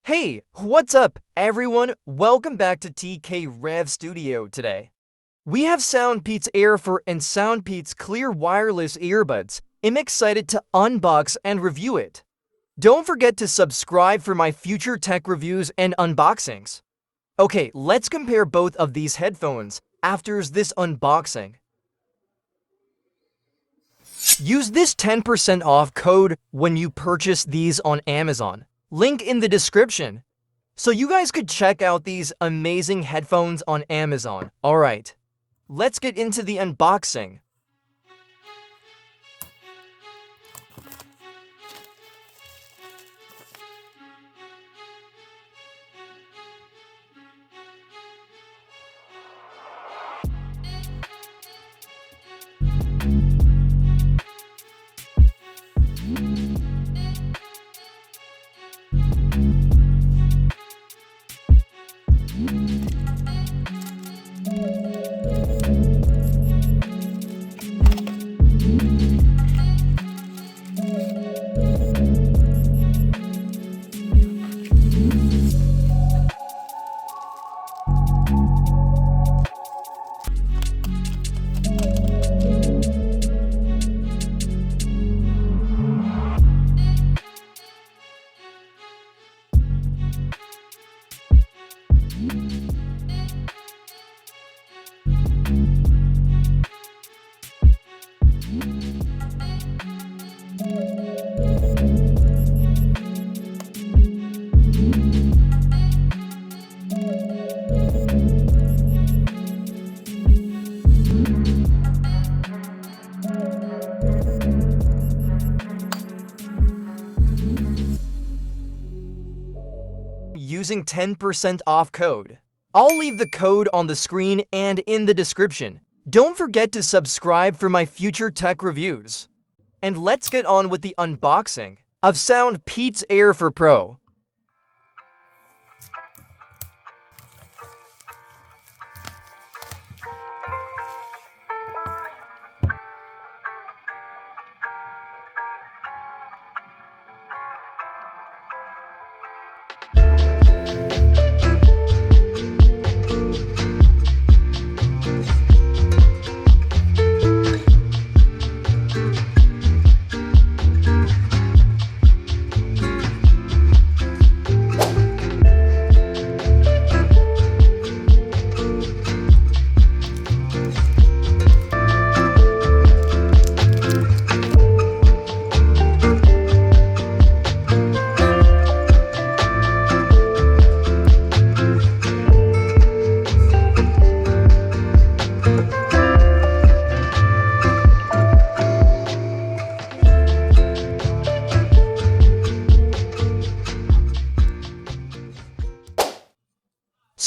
Hey, what's up, everyone? Welcome back to TK Rev Studio today. We have SoundPEATS Air4 and SoundPEATS Clear wireless earbuds. I'm excited to unbox and review it. Don't forget to subscribe for my future tech reviews and unboxings. Okay, let's compare both of these headphones after this unboxing. Use this 10% off code when you purchase these on Amazon. Link in the description. So you guys could check out these amazing headphones on Amazon. Alright, let's get into the unboxing. Using 10% off code. I'll leave the code on the screen and in the description. Don't forget to subscribe for my future tech reviews. And let's get on with the unboxing of SoundPEATS Air4 Pro.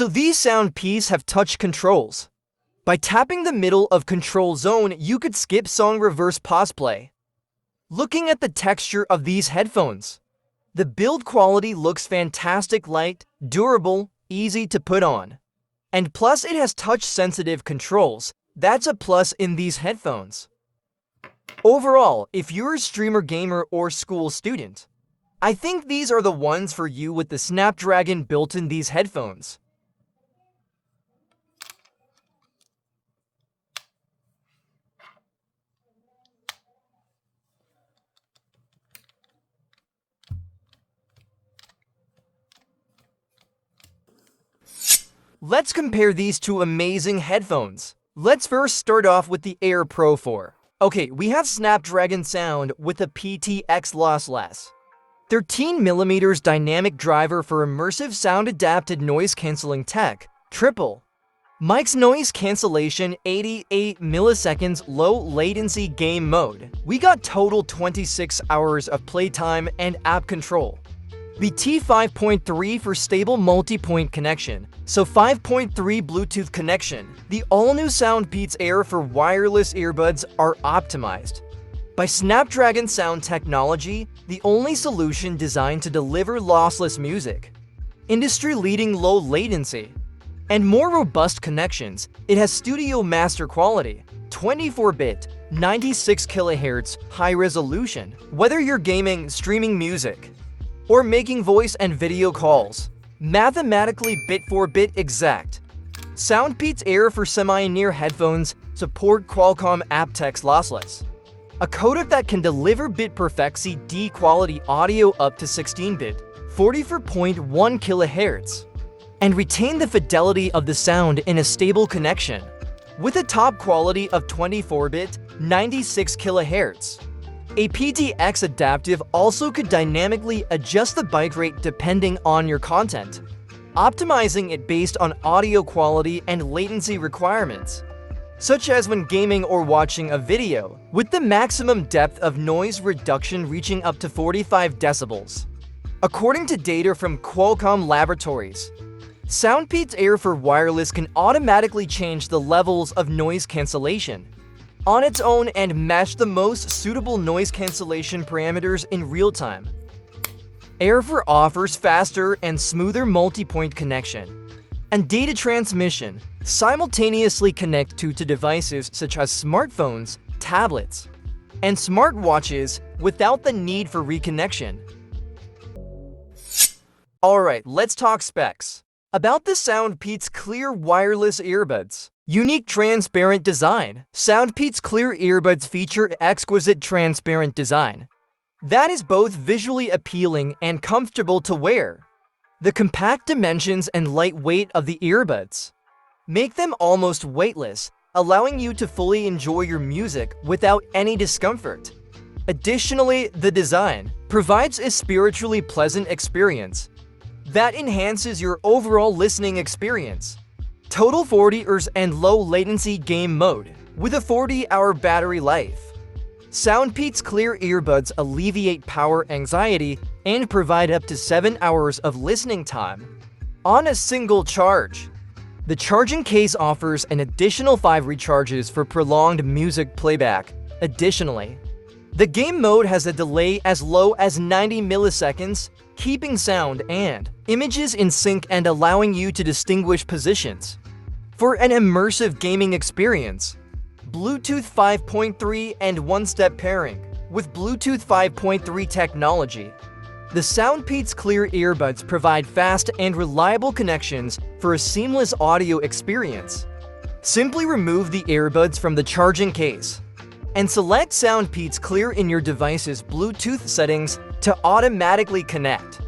So these SoundPEATS have touch controls. By tapping the middle of control zone, you could skip song reverse pause play. Looking at the texture of these headphones, the build quality looks fantastic, light, durable, easy to put on. And plus it has touch sensitive controls. That's a plus in these headphones. Overall, if you're a streamer, gamer, or school student, I think these are the ones for you with the Snapdragon built in these headphones. Let's compare these two amazing headphones. Let's first start off with the Air Pro 4. Okay, we have Snapdragon sound with a PTX lossless 13mm dynamic driver for immersive sound-adapted noise-canceling tech, triple. Mic's noise cancellation 88 milliseconds low latency game mode. We got total 26 hours of playtime and app control. BT 5.3 for stable multi-point connection, so 5.3 Bluetooth connection. The all-new SoundPEATS Air4 wireless earbuds are optimized by Snapdragon sound technology, the only solution designed to deliver lossless music, industry-leading low latency, and more robust connections. It has studio master quality, 24-bit, 96 kHz high resolution. Whether you're gaming, streaming music, or making voice and video calls. Mathematically bit for bit exact. SoundPEATS Air4 semi-near headphones support Qualcomm aptX lossless, a codec that can deliver bit perfect CD quality audio up to 16-bit, 44.1 kHz, and retain the fidelity of the sound in a stable connection, with a top quality of 24-bit, 96 kHz. A PTX adaptive also could dynamically adjust the byte rate depending on your content, optimizing it based on audio quality and latency requirements, such as when gaming or watching a video, with the maximum depth of noise reduction reaching up to 45 decibels. According to data from Qualcomm Laboratories, SoundPEATS Air4 Wireless can automatically change the levels of noise cancellation on its own and match the most suitable noise cancellation parameters in real time. Air4 offers faster and smoother multi-point connection and data transmission simultaneously connect to devices such as smartphones, tablets, and smartwatches without the need for reconnection. Alright, let's talk specs. About the SoundPEATS Clear Wireless Earbuds. Unique transparent design. SoundPEATS Clear earbuds feature exquisite transparent design that is both visually appealing and comfortable to wear. The compact dimensions and light weight of the earbuds make them almost weightless, allowing you to fully enjoy your music without any discomfort. Additionally, the design provides a spiritually pleasant experience that enhances your overall listening experience. Total 40 Hz and low latency game mode with a 40-hour battery life. SoundPEATS Clear earbuds alleviate power anxiety and provide up to 7 hours of listening time on a single charge. The charging case offers an additional 5 recharges for prolonged music playback. Additionally, the game mode has a delay as low as 90 milliseconds, keeping sound and images in sync and allowing you to distinguish positions. For an immersive gaming experience, Bluetooth 5.3 and one-step pairing with Bluetooth 5.3 technology. The SoundPEATS Clear earbuds provide fast and reliable connections for a seamless audio experience. Simply remove the earbuds from the charging case and select SoundPEATS Clear in your device's Bluetooth settings to automatically connect.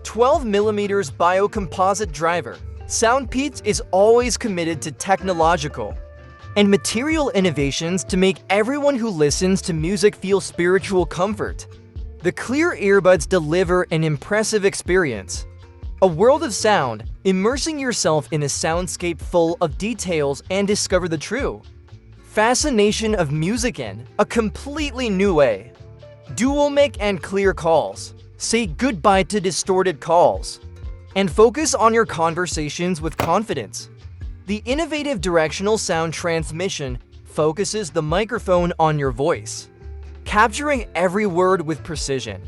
12mm biocomposite driver. SoundPEATS is always committed to technological and material innovations to make everyone who listens to music feel spiritual comfort. The Clear earbuds deliver an impressive experience. A world of sound, immersing yourself in a soundscape full of details and discover the true fascination of music in a completely new way. Dual mic and clear calls. Say goodbye to distorted calls and focus on your conversations with confidence. The innovative directional sound transmission focuses the microphone on your voice, capturing every word with precision.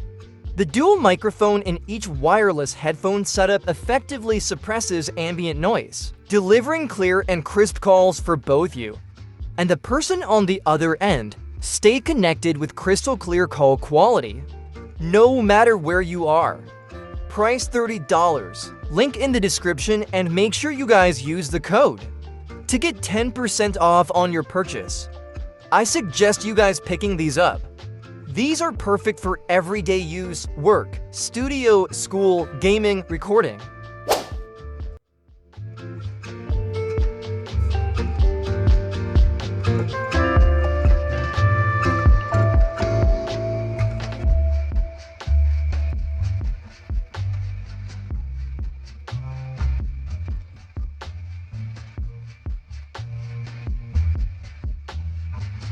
The dual microphone in each wireless headphone setup effectively suppresses ambient noise, delivering clear and crisp calls for both you and the person on the other end. Stay connected with crystal clear call quality, no matter where you are. Price $30. Link in the description and make sure you guys use the code to get 10% off on your purchase. I suggest you guys picking these up. These are perfect for everyday use, work, studio, school, gaming, recording.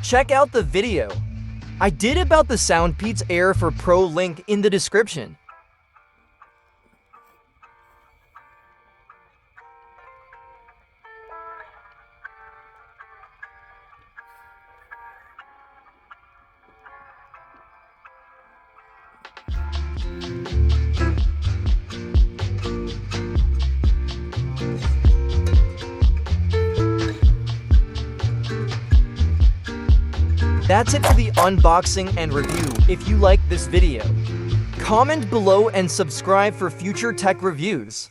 Check out the video I did about the SoundPEATS Air4 Pro, link in the description. That's it for the unboxing and review. If you liked this video, Comment below and subscribe for future tech reviews.